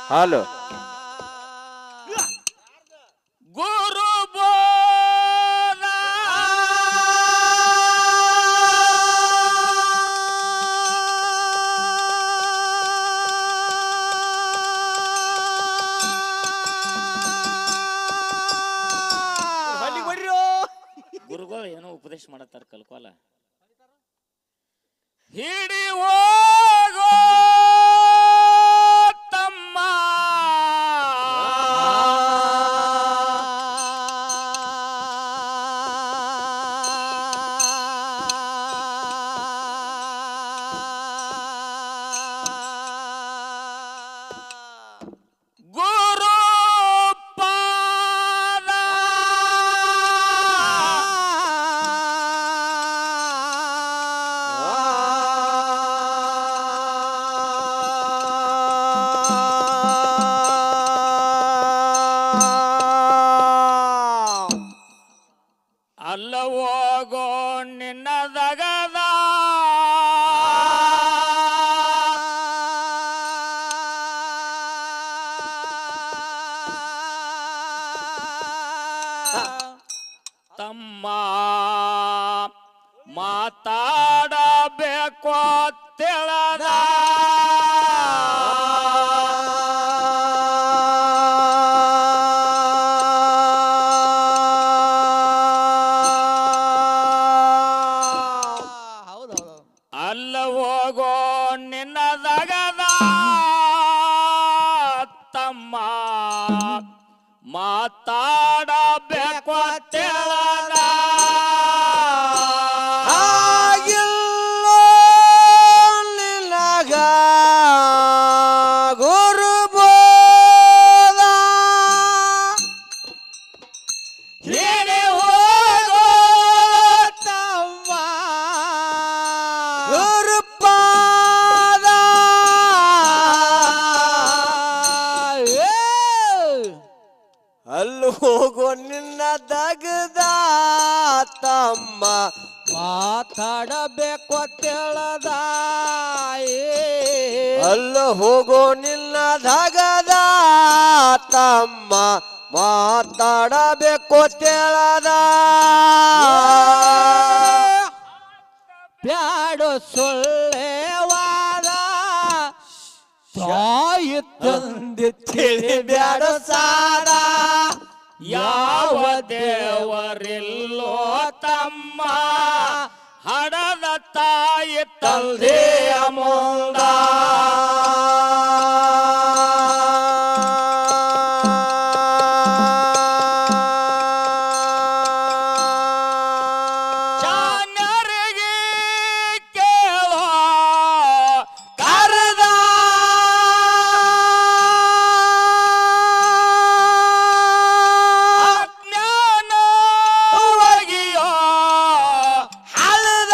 Hello ಗುರು ಬೋಧ ಗುರುಗಳು ಏನೋ ಉಪದೇಶ ಮಾಡತ್ತಾರ ಕಲ್ಕೋಲ ಹಿಡಿ ಹೋಗೋ ತಮ್ಮ ಗುರು ಪಾದ ಅಲ್ಲ ಹೋಗೋ ನಿನ್ನ ದಗದ ತಮ್ಮ ಮಾತಾಡಬೇಕು ತಿಳದ ಅಲ್ಲ ಹೋಗೋ ನಿನ್ನ ದಗದ ತಮ್ಮ ಮಾತಾಡಬೇಕು ತಿಳದ ಆಗಿಲ್ಲೋ ನಿನಗ ಗುರು ಬೋಧ ಹಿಡಿ ಹೋಗೋ ತಮ್ಮ ಗುರು ಪಾದ ಅಲ್ಲಿ ಹೋಗೋ ನಿನ್ನ ದಗದ ತಮ್ಮ ಮಾತಾಡಬೇಕು ತಿಳದ ಅಲ್ಲಿ ಹೋಗೋ ನಿನ್ನ ದಗದ ತಮ್ಮ ಮಾತಾಡಬೇಕು ತಿಳದ ಬ್ಯಾಡು ಸುಳ್ಳೆವಾದ ಸಾಯಿ ತಂದೆ ತಿಳಿ ಬ್ಯಾಡು ಸಾದ ಯಾವ ದೇವರಿಲ್ಲೋ ತಮ್ಮ ಹಡದ ತಾಯಿ ತಂದೆಯ ಮುಂದ ಜಾಣ್ಯರಿಗೆ ಕೇಳೋ ಕರೆದ ಅಜ್ಞಾನ ಒಗಿಯೋ ಹಳದ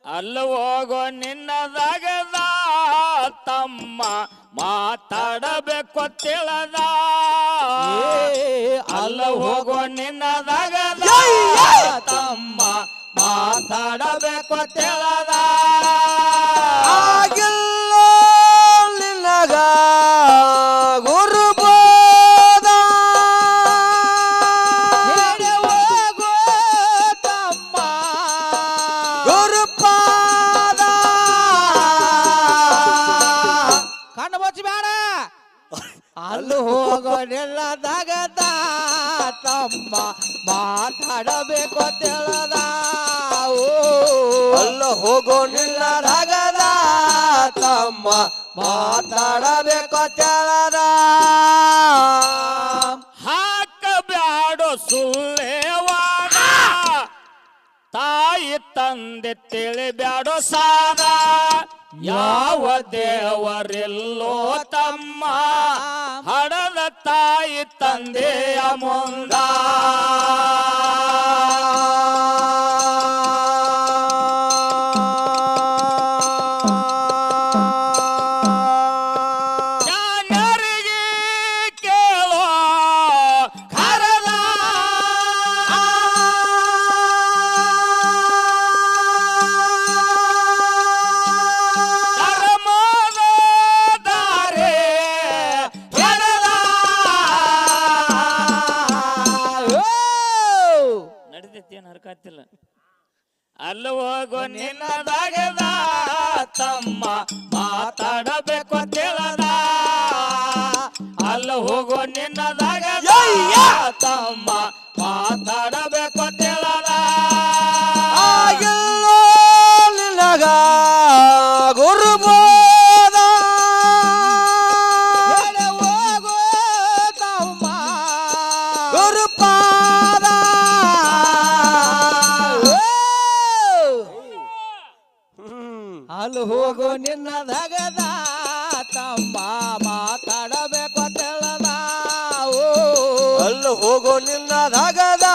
ಅಲ್ಲ ಹೋಗೋ ನಿನ್ನ ದಗದ ತಮ್ಮ ಮಾತಾಡಬೇಕು ತಿಳದ ಅಲ್ಲ ಹೋಗೋ ನಿನ್ನ ದಗದ ತಮ್ಮ ಮಾತಾಡಬೇಕು ತಿಳದ ಆಗಿಲ್ಲೋ ನಿನಗ ಗುರು ಬೋಧ ಹಿಡಿ ಹೋಗೋ ತಮ್ಮ ಗುರು ಪಾದ ಕಣ್ಣು ಮುಚ್ಚಿ ಬೇಡ ಅಲ್ಲಿ ಹೋಗೋ ನಿನ್ನ ದಗದ ತಮ್ಮ ಮಾತಾಡಬೇಕು ತಿಳದ ಅಲ್ಲ ಹೋಗೋ ನಿನ್ನ ದಗದ ತಮ್ಮ ಮಾತಾಡಬೇಕು ತಿಳದ ಹಾಕಬ್ಯಾಡೋ ಸುಳ್ಳೆವಾಡ ತಾಯಿ ತಂದೆ ತಿಳಿಬ್ಯಾಡೋ ಸಾದ ಯಾವ ದೇವರಿಲ್ಲೋ ತಮ್ಮ ಹಡದ ತಾಯಿ ತಂದೆಯ ಮುಂದ ಜಾಣ್ಯರಿಗೆ ಕೇಳೋ ಕರೆದ ಬರ್ತೈತಿ ಏನ್ ಹರ್ಕಾತಿಲ್ಲ. ಅಲ್ಲಿ ಹೋಗೋ ನಿನ್ನದಾಗದ ತಮ್ಮ ಮಾತಾಡಬೇಕು ಅಂತೇಳದ. ಅಲ್ಲಿ ಹೋಗೋ ನಿನ್ನದಾಗದ ತಮ್ಮ ಮಾತಾಡಬೇಕು ಅಂತೇಳದ. ಆಗಿಲ್ಲೋ ನಿನಗ ಗುರುಬೋದ ಹೋಗೋ ತಮ್ಮ ಗುರುಪಾದ. ಅಲ್ಲಿ ಹೋಗೋ ನಿನ್ನ ದಗದ ತಮ್ಮ ಮಾತಾಡಬೇಕು ಅಂತೇಳದ. ಅಲ್ಲಿ ಹೋಗೋ ನಿನ್ನ ದಗದ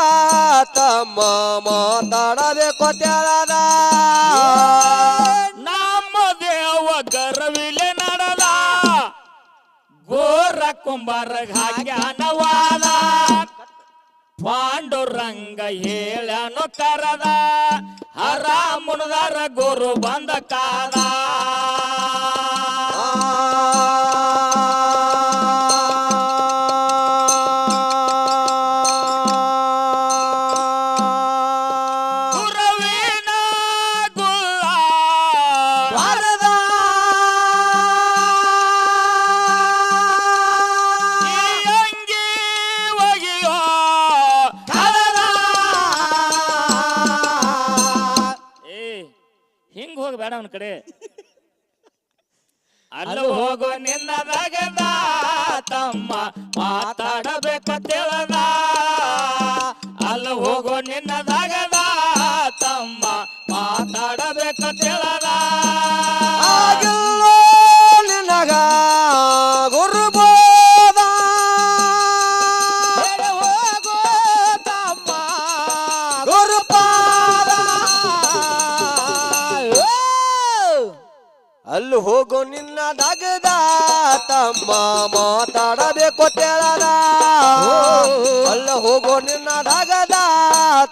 ತಮ್ಮ ಮಾತಾಡಬೇಕು ಅಂತೇಳದ. ನಮ್ಮ ದೇವ ಗರ್ವಿಲೆ ನಡೆದ ಗೋರ ಕುಂಬಾರ ಹಾಕ್ಯಾನವಾದ. ಪಾಂಡುರಂಗ ಹೇಳನು ಕರದ ಹರ ಮುಣದಾರ ಗುರು ಬಂದ ಕಾದ. ಗುರುವಿನ ಗುಲ್ಲ ವರದ ಈ ಅಂಗಿ ಒಗೆಯೋ ಕರದ. ಹಿಂಗ್ ಹೋಗ್ಬೇಡ ಅವನ ಕಡೆ. ಅಲ್ಲಿ ಹೋಗೋ ನಿನ್ನದಾಗದ ತಮ್ಮ ಮಾತಾಡಬೇಕಂತೇಳದ. ಅಲ್ಲಿ ಹೋಗೋ ನಿನ್ನದಾಗದ ತಮ್ಮ ಮಾತಾಡಬೇಕಂತೇಳದ. ಆಗಿಲ್ಲೋ ನಿನಗ ಗುರುಬೋದ ಹೋಗೋ ತಮ್ಮ ಗುರುಪಾದ. ಅಲ್ಲಿ ಹೋಗೋ ನಿನ್ನ ದಗದ ತಮ್ಮ ಮಾತಾಡಬೇಕು ತೇಳದ. ಅಲ್ಲಿ ಹೋಗೋ ನಿನ್ನ ದಗದ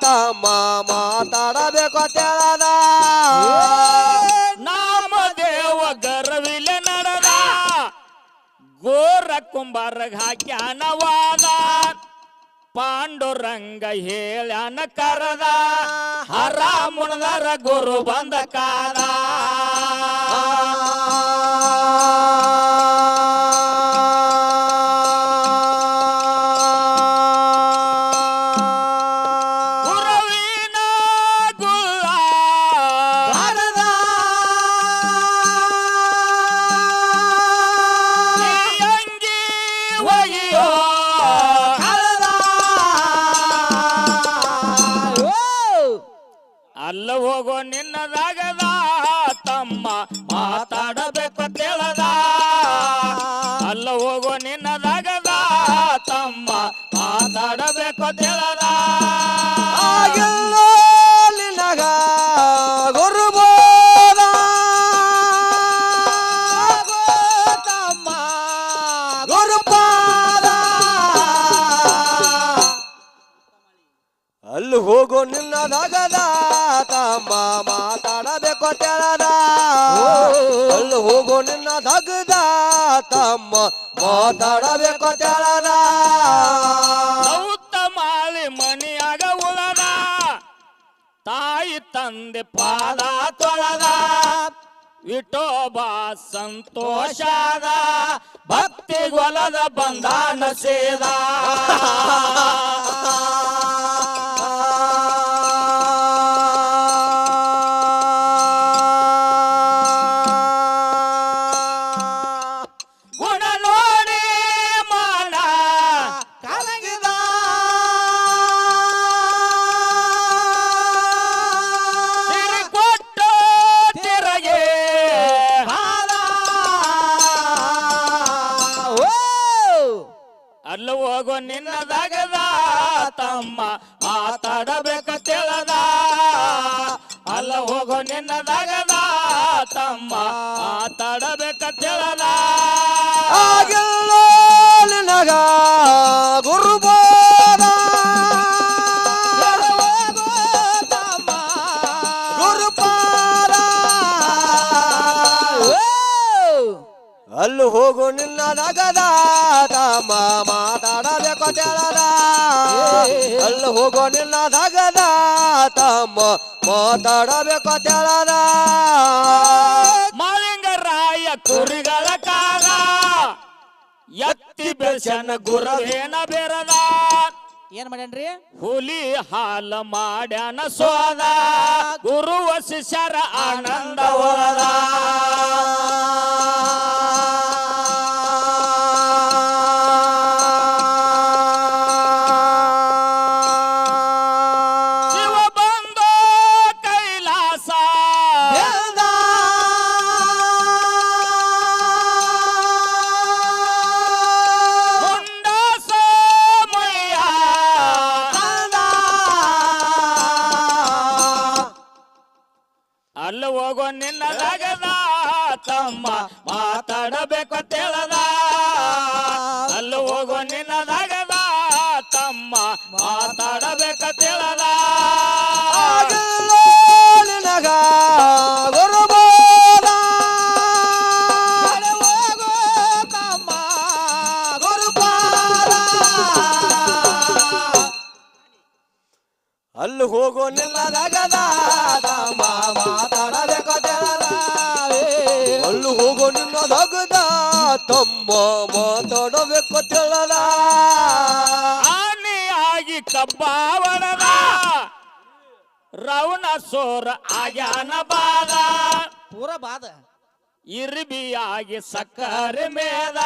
ತಮ್ಮ ಮಾತಾಡಬೇಕು ತೇಳದ. ನಾಮ ದೇವ ಗರ್ವಿಲೆ ನಡೆದ ಗೋರ ಕುಂಬಾರ ಹಾಕ್ಯಾನವಾದ. ಪಾಂಡುರಂಗ ಹೇಳ್ಯಾನ ಕರದ ಹರ ಮುಣದಾರ ಗುರು ಬಂದ ಕಾದ. ಗುರುವಿನ ಗುಲ್ಲ ವರದ ಈ ಅಂಗಿ ಒಗೆಯೋ ಕರದ. ಅಲ್ಲ ಹೋಗೋ ನಿನ್ನದಾಗದ ತಮ್ಮ ಮಾತಾಡಬೇಕಂತೇಳದ. ಅಲ್ಲ ಹೋಗೋ ನಿನ್ನದಾಗದ ತಮ್ಮ ಮಾತಾಡಬೇಕಂತೇಳದ. ಆಗಿಲ್ಲೋ ನಿನಗ ಗುರುಬೋದ ತಮ್ಮ ಗುರುಪಾದ. ಅಲ್ಲಿ ಹೋಗೋ ನಿನ್ನ ದಗದ ತಮ್ಮ ಮಾತಾಡಬೇಕು ಅಂತೇಳದ. ಅಲ್ಲಿ ಹೋಗೋ ನಿನ್ನ ದಗದ ತಮ್ಮ ಮಾತಾಡಬೇಕು ಅಂತೇಳದ. ಸೌತ ಮಾಳಿ ಮನಿಯಾಗ ಉಳದ ತಾಯಿ ತಂದೆ ಪಾದ ತೊಳದ. ವಿಠೋಬಾ ಸಂತೋಷದ ಭಕ್ತಿ ಗೊಲದ ಬಂದಾನ ಸೇದ. ಗುಣ ನೋಡಿ ಮಾನ ಕಲಗಿದ ಸಿರಿ ಕೊಟ್ಟು ತಿರಗೆ ಹಾದ. ಅಲ್ಲ ಹೋಗೋ ನಿನ್ನದಾಗದ ತಮ್ಮ ಮಾತಾಡಬೇಕಂತೇಳದ. ಅಲ್ಲ ಹೋಗೋ ನಿನ್ನದಾಗದ ತಮ್ಮ ಮಾತಾಡಬೇಕಂತೇಳದ. ಆಗಿಲ್ಲೋ ನಿನಗ ಗುರುಬೋದ ಹೋಗೋ ತಮ್ಮ ಗುರುಪಾದ. ಅಲ್ಲಿ ಹೋಗೋ ನಿನ್ನ ದಗದ ತಮ್ಮ ಮಾತಾಡಬೇಕು ಅಂತೇಳದ. ಅಲ್ಲಿ ಹೋಗೋ ನಿನ್ನ ದಗದ ತಮ್ಮ ಮಾತಾಡಬೇಕು ತೆಳದ ಮಾಲಿಂಗರಾಯ ಕುರಿಗಳ ಕಾಲ ಎತ್ತಿ ಬೆಳಸನ ಗುರುವೇನ ಬೆರದ ಏನ್ ಮಾಡ್ಯಾನ್ರಿ ಹುಲಿ ಹಾಲ ಮಾಡ್ಯಾನ ಸೋದ ಗುರು ಶಿಷ್ಯರ ಆನಂದ ಹೊರದ ಶಿವ ಬಂದೋ ಕೈಲಾಸ ಮುಂಡಾಸ ಮಯ್ಯ ಅಲ್ಲಿ ಹೋಗೋ ನಿನ್ನ ದಗದ ತಮ್ಮ ಮಾತಾಡಬೇಕು ತೆಳದ ಅಲ್ಲಿ ಹೋಗೋ ನಿನ್ನ ದಗದ ತಮ್ಮ ಮಾತಾಡಬೇಕು ತೆಳದ ನಿನಗ ಗುರುಬೋಧ ಹೋಗೋ ತಮ್ಮ ಗುರುಪಾದ ಅಲ್ಲಿ ಹೋಗೋ ನಿನ್ನ ದಗದ ತಮ್ಮ ಮಾತಾಡಬೇಕು ತೆಳದ ಅಲ್ಲಿ ಹೋಗೋ ನಿನ್ನ ದಗದ ತಮ್ಮ ಮಾತಾಡಬೇಕು ತೆಳದ ಆನೆಯಾಗಿ ಕಬ್ಬಾವಣದ ರವಣ ಸೋರ ಆಗ್ಯಾನ ಬಾದ ಪೂರ ಬಾದ ಇರ್ಬಿಯಾಗಿ ಸಕ್ಕರೆ ಮೇದ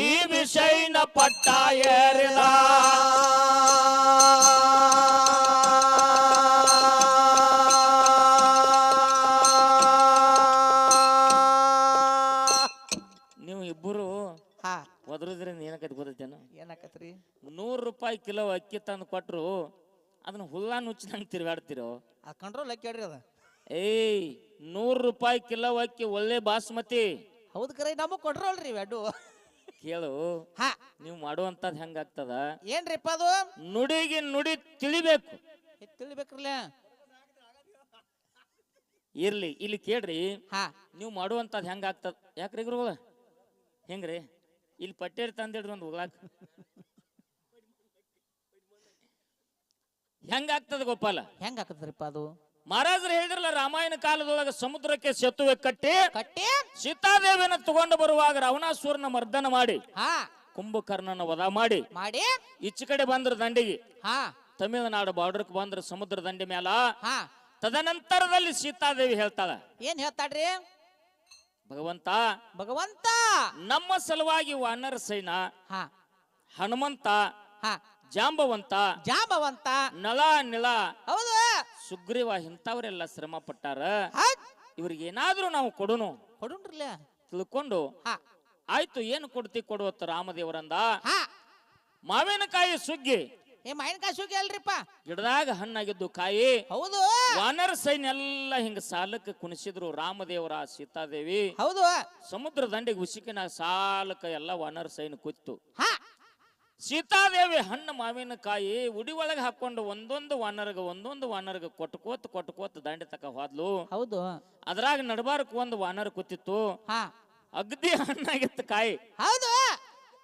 ಈ ವಿಷಯನ ಪಟ್ಟ ಏರಿದ ನೀವು ಇಬ್ಬರು ಹಾ ಒದರಿದ್ರಿಂದ ಏನಕ್ಕೈತಿ ಗೊತ್ತೈತೇನು ಏನಾಕತ್ರಿ ₹100 ಕಿಲೋ ಅಕ್ಕಿ ತಂದು ಕೊಟ್ರು ಅದನ್ನ ಹುಲ್ಲಾ ನುಚ್ಚಿದಂಗೆ ತಿರ್ಗಾಡ್ತಿರೋ ಆ ಕಂಟ್ರೋಲ್ ಹಾಕ್ಯಾಡ್ರಿ ಅದ ಏಯ್ ₹100 ಕಿಲೋ ಅಕ್ಕಿ ಒಳ್ಳೆ ಬಾಸ್ಮತಿ ಹೌದು ಕರೆ ನಮಗ್ ಕೊಟ್ರಲ್ರಿ ಅಡ್ಡು ಕೇಳು ಹಾ ನೀವು ಮಾಡುವಂತದ್ ಹೆಂಗಾಗ್ತದ ಏನ್ರಿಪ್ಪ ಅದು ನುಡಿಗೆ ನುಡಿ ತಿಳಿಬೇಕು ತಿಳಿಬೇಕ್ರಲ್ಲ ಇರ್ಲಿ ಇಲ್ಲಿ ಕೇಳ್ರಿ ಹಾ ನೀವು ಮಾಡುವಂತದ್ ಹೆಂಗಾಗ್ತದ ಯಾಕ್ರಿ ಗುರುಗಳ ಹೆಂಗ್ರಿ ಇಲ್ಲಿ ಪಟ್ಟೇರಿ ತಂದಿಡ್ರಿ ಒಂದು ಹೋಗ್ಲಾಕ ಹೆಂಗಾಗ್ತದ ಗೋಪಾಲ ಹೆಂಗ್ ಹಾಕತ್ರಿಪ್ಪ ಅದು ಮಹಾರಾಜರು ಹೇಳಿದ್ರಲ್ಲ ರಾಮಾಯಣ ಕಾಲದೊಳಗ ಸಮುದ್ರಕ್ಕೆ ಸೇತುವೆ ಕಟ್ಟಿ ಕಟ್ಟಿ ಸೀತಾದೇವಿನ ತಗೊಂಡು ಬರುವಾಗ ರಾವಣಾಸುರನ ಮರ್ದನ ಮಾಡಿ ಹಾ ಕುಂಭಕರ್ಣನ ವಧ ಮಾಡಿ ಮಾಡಿ ಈಚೆ ಕಡೆ ಬಂದ್ರ ದಂಡಿಗೆ ಹಾ ತಮಿಳುನಾಡು ಬಾರ್ಡರ್ಕ್ ಬಂದ್ರ ಸಮುದ್ರ ದಂಡೆ ಮ್ಯಾಲ ಹಾ ತದನಂತರದಲ್ಲಿ ಸೀತಾದೇವಿ ಹೇಳ್ತಾಳ ಏನ್ ಹೇಳ್ತಾಡ್ರಿ ಭಗವಂತ ಭಗವಂತ ನಮ್ಮ ಸಲುವಾಗಿ ವಾನರ ಸೈನ ಹಾ ಹನುಮಂತ ಹಾ ಜಾಂಬವಂತ ಜಾಂಬವಂತ ನಳ ನಿಳ ಹೌದು ಸುಗ್ರೀವ ಇಂಥವರೆಲ್ಲ ಶ್ರಮ ಪಟ್ಟಾರ ಹೌದ್ ಇವ್ರಿಗೆ ಏನಾದ್ರೂ ನಾವು ಕೊಡುನು ಕೊಡುನ್ರಲ್ಲ ತಿಳ್ಕೊಂಡು ಹಾ ಆಯ್ತು ಏನು ಕೊಡ್ತಿ ಕೊಡುವತ್ತ ರಾಮದೇವರಂದ ಹಾ ಮಾವಿನಕಾಯಿ ಸುಗ್ಗಿ ಏ ಮಾವಿನಕಾಯಿ ಸುಗ್ಗಿ ಅಲ್ರಿಪ್ಪ ಗಿಡದಾಗ ಹಣ್ಣಾಗಿದ್ದು ಕಾಯಿ ಹೌದು ವಾನರ ಸೈನ್ಯ ಎಲ್ಲ ಹಿಂಗ ಸಾಲಕ್ಕೆ ಕುಣಿಸಿದ್ರು ರಾಮದೇವರ ಸೀತಾದೇವಿ ಹೌದು ಸಮುದ್ರ ದಂಡೆಗೆ ಉಸಿಕಿನ ಸಾಲಕ್ಕ ಎಲ್ಲ ವಾನರ ಸೈನ್ಯ ಕೂತು ಹಾ ಸೀತಾದೇವಿ ಹಣ್ಣು ಮಾವಿನಕಾಯಿ ಉಡಿ ಒಳಗೆ ಹಾಕೊಂಡು ಒಂದೊಂದು ವಾನರ್ಗ ಕೊಟ್ಕೋತ ದಂಡೆ ತಕ ಹೋದ್ಲು ಹೌದು ಅದ್ರಾಗ ನಡಬಾರಕ್ ಒಂದು ವಾನರ ಕೂತಿತ್ತು ಹಾ ಅಗ್ದಿ ಹಣ್ಣಾಗಿತ್ತು ಕಾಯಿ ಹೌದು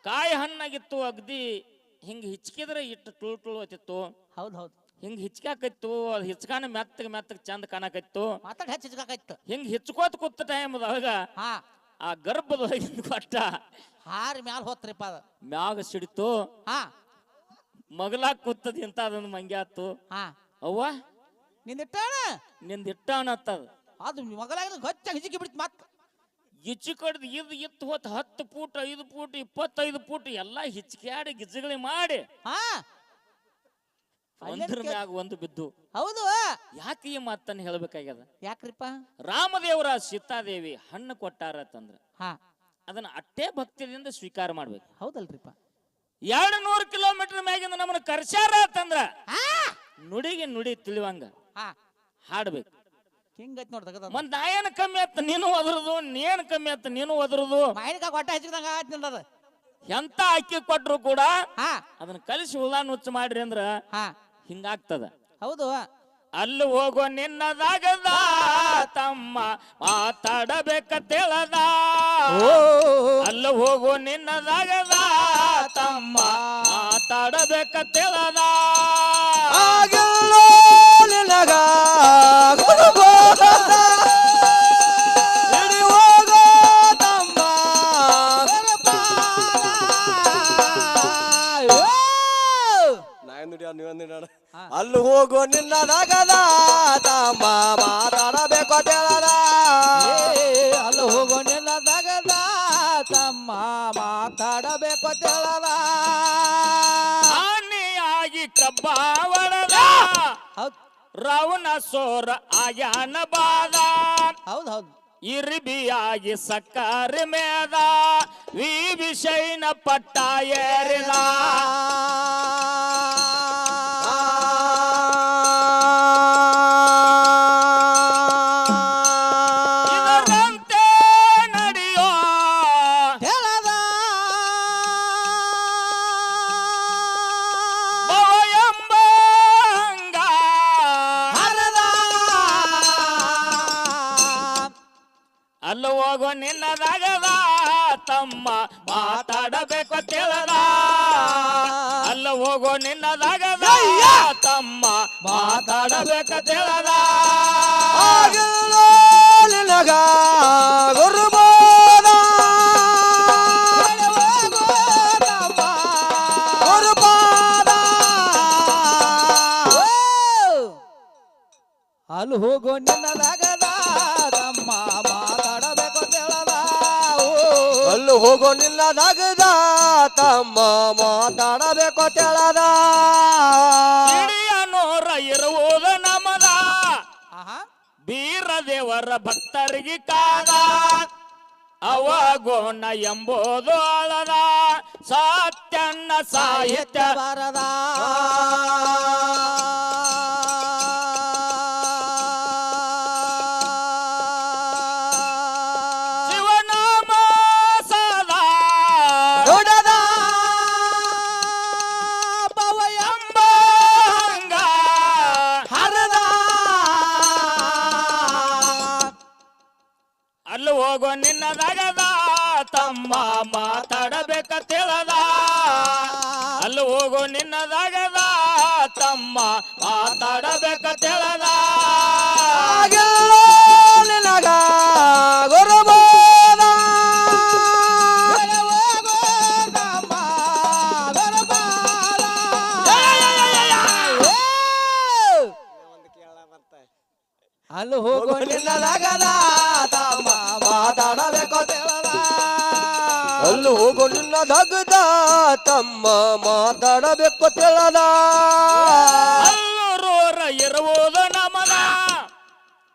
ಕಾಯಿ ಹಣ್ಣಾಗಿತ್ತು ಅಗ್ದಿ ಹಿಂಗ ಹಿಚ್ಕಿದ್ರೆ ಇಟ್ಟು ತುಳು ಹತ್ತಿತ್ತು ಹೌದು ಹೌದು ಹಿಂಗ ಹಿಚ್ಕಾಕೈತು ಅದು ಹಿಚ್ಕಾನ ಮೆತ್ತಗ್ ಚಂದ ಕಾಣಕೈತು ಮಾತಾಡಿ ಹಚ್ಚಿಕಾಯ್ತು ಹಿಂಗ ಹಿಚ್ಕೋತ ಕೂತ ಟೈಮ್ದಾಗ ಹಾ ಆ ಗರ್ಭದೊಳಗಿಂದ ಕೊಟ್ಟ ಹಾರಿ ಮ್ಯಾಲ ಹೋತ್ರಿಪ್ಪ ಅದ ಮ್ಯಾಗ ಸಿಡಿತು ಹಾ ಮಗಲಾಗ ಕೂತದ ಇಂತ ಅದೊಂದು ಮಂಗ್ಯಾತು ಹಾ ಅವ್ವ ನಿಂದಿಟ್ಟಾಣ ನಿಂದ ಇಟ್ಟಾನತ್ತದ ಅದು ಮಗಲಾಗ ಹೊಚ್ಚ ಹಿಜಿಕಿ ಬಿಡ್ತು ಮತ್ ಇಚ್ಚಿ ಕಡ್ದು ಇತ್ತು ಹೊತ್ತು 10 ಫೂಟ್ 5 ಫೂಟ್ 25 ಫೂಟ್ ಎಲ್ಲಾ ಹಿಚ್ಕ್ಯಾಡಿ ಗಿಜ್ಜಗಳಿ ಮಾಡಿ ಹಾ ಒಂದ್ರ ಮ್ಯಾಗ ಒಂದು ಬಿದ್ದು ಹೌದು ಯಾಕೆ ಈ ಮಾತನ್ನ ಹೇಳ್ಬೇಕಾಗ್ಯದ ಯಾಕ್ರಿಪ್ಪ ರಾಮದೇವರ ಸೀತಾದೇವಿ ಹಣ್ಣು ಕೊಟ್ಟಾರ ತಂದ್ರ ಹಾ ಅದನ್ನ ಅಟ್ಟೇ ಭಕ್ತಿಯಿಂದ ಸ್ವೀಕಾರ ಮಾಡ್ಬೇಕು ಹೌದಲ್ರಿಪ್ಪ 200 ಕಿಲೋಮೀಟರ್ ಮ್ಯಾಗಿಂದ ನಮ್ಮನ್ನ ಕರ್ಸ್ಯಾರ ಅಂತಂದ್ರ ಹಾ ನುಡಿಗೆ ನುಡಿ ತಿಳಿವಂಗ ಹಾ ಹಾಡ್ಬೇಕು ಹಿಂಗೈತ್ ನೋಡ್ ತಗದ ಮತ್ ನಾ ಏನ್ ಕಮ್ಮಿ ಆತ ನೀನು ಒದರುದು ನೀನ್ ಕಮ್ಮಿ ಆತ ನೀನು ಒದರುದು ಮಾಯಿನಕಾಯಿ ಹೊಟ್ಟೆ ಹಚ್ಚಿದಂಗ ಆಯ್ತು ನಿಂದದ ಎಂತ ಅಕ್ಕಿ ಕೊಟ್ರು ಕೂಡ ಹಾ ಅದನ್ನ ಕಲಿಸಿ ಹುಳ ನುಚ್ಚ ಮಾಡ್ರಿ ಅಂದ್ರ ಹಾ ಹಿಂಗಾಗ್ತದ ಹೌದು ಅಲ್ಲಿ ಹೋಗೋ ನಿನ್ನದಾಗದ ತಮ್ಮ ಮಾತಾಡಬೇಕ ತಿಳದ ಅಲ್ಲಿ ಹೋಗೋ ನಿನ್ನದಾಗದ ತಮ್ಮ ಮಾತಾಡಬೇಕ ತಿಳದ ಆಗಿಲ್ಲೋ ನಿನಗ ಗುರುಬೋಧ ಹಿಡಿ ಹೋಗೋ ತಮ್ಮ ಅಲ್ಲಿ ಹೋಗೋ ನಿನ್ನದಾಗದ ತಮ್ಮ ಮಾತಾಡಬೇಕು ತಿಳದ ಅಲ್ಲಿ ಹೋಗೋ ನಿನ್ನದಾಗದ ತಮ್ಮ ಮಾತಾಡಬೇಕು ತಿಳದ ಆನೆಯಾಗಿ ಕಬ್ಬಾವಳದ ಹೌದ್ ರಾವಣ ಸೋರ ಆಗ್ಯಾನ ಬಾದ ಹೌದ್ ಹೌದು ಇರ್ಬಿಯಾಗಿ ಸಕ್ಕರೆ ಮೇದ ವಿಷಯನ ಪಟ್ಟ ಏರಿದ ಇದರಂತೆ ನಡೆಯೋ ಹೇಳದ ಎಂಬ ಹಂಗ ಹರದ ಅಲ್ಲ ಹೋಗೋ ನಿನ್ನದಾಗದ ತಮ್ಮ ಮಾತಾಡಬೇಕು ತಿಳದ ಅಲ್ಲ ಹೋಗೋ ನಿನ್ನದಾಗದ ತಮ್ಮ ಮಾತಾಡಬೇಕು ತಿಳದ ಆಗಿಲ್ಲೋ ನಿನಗ ಗುರುಬೋಧ ಗುರುಪಾದ ಅಲ್ಲಿ ಹೋಗೋ ನಿನ್ನದಾಗದ ತಮ್ಮ ಮಾತಾಡಬೇಕು ತಿಳದ ಅಲ್ಲಿ ಹೋಗೋ ನಿನ್ನದಾಗದ ತಮ್ಮ ಮಾತಾಡಬೇಕು ತಿಳದ ಹಿಡಿಯ ನೂರ ಇರುವುದು ನಮದ ಆಹಾ ಬೀರ ದೇವರ ಭಕ್ತರಿಗೆ ಕಾದ ಅವಗೋಣ ಎಂಬುದು ಅಳದ ಸತ್ಯನ್ನ ಸಾಹಿತ್ಯ ಬಾರದ ಶಿವನಾಮ ಸದಾ ನುಡದ ಭವ ಎಂಬ ಹಂಗ ಹರದ ಅಲ್ಲಿ ಹೋಗೋ ನಿನ್ನದಾಗದ ತಮ್ಮ ಮಾತಾಡಬೇಕ ತಿಳದ ಅಲ್ಲಿ ಹೋಗೋ ನಿನ್ನದಾಗದ ತಮ್ಮ ಮಾತಾಡಬೇಕ ತಿಳದ ಆಗಿಲ್ಲೋ ನಿನಗ ಗುರುಬೋಧ ಅಲ್ಲಿ ಹೋಗೋ ನಿನ್ನದಾಗದ ತಮ್ಮ ಮಾತಾಡಬೇಕು ತಿಳದ ಅಲ್ಲಿ ಹೋಗೋ ನಿನ್ನದಾಗದ ತಮ್ಮ ಮಾತಾಡಬೇಕು ತಿಳದ ಅಲ್ಲೂರ ಇರುವುದು ನಮದ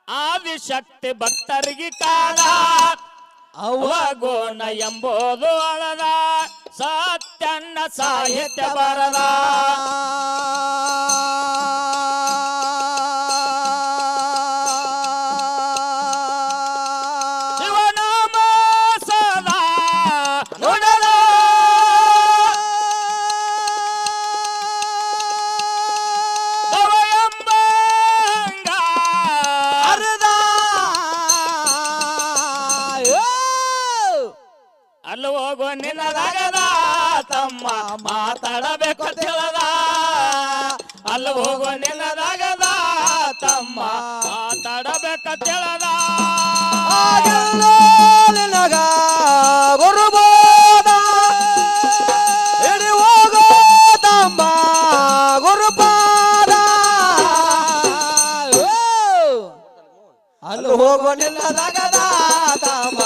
ಆದಿಶಕ್ತಿ ಭಕ್ತರಿಗೆ ಕಾದ ಅವಗೋಣ ಎಂಬುದು ಅಳದ ಸತ್ಯನ್ನ ಸಾಹಿತ್ಯ ಬರದ ಶಿವನಾಮ ಸದಾ ನುಡದ ಭವ ಎಂಬ ಹಂಗ ಹರದ ಅಲ್ಲಿ ಹೋಗೋ ನಿನ್ನದಾಗದ ತಮ್ಮ ಮಾತಾಡಬೇಕು ತಿಳದ ಅಲ್ಲಿ ಹೋಗೋ ನಿನ್ನದಾಗದ ತಮ್ಮ ಮಾತಾಡಬೇಕು ತಿಳದ ಆಗಿಲ್ಲೋ ನಿನಗ ಗುರುಬೋಧ ಹಿಡಿ ಹೋಗೋ ತಮ್ಮ ಗುರುಪಾದ ಅಲ್ಲಿ ಹೋಗೋ ನಿನ್ನದಾಗದ ತಮ್ಮ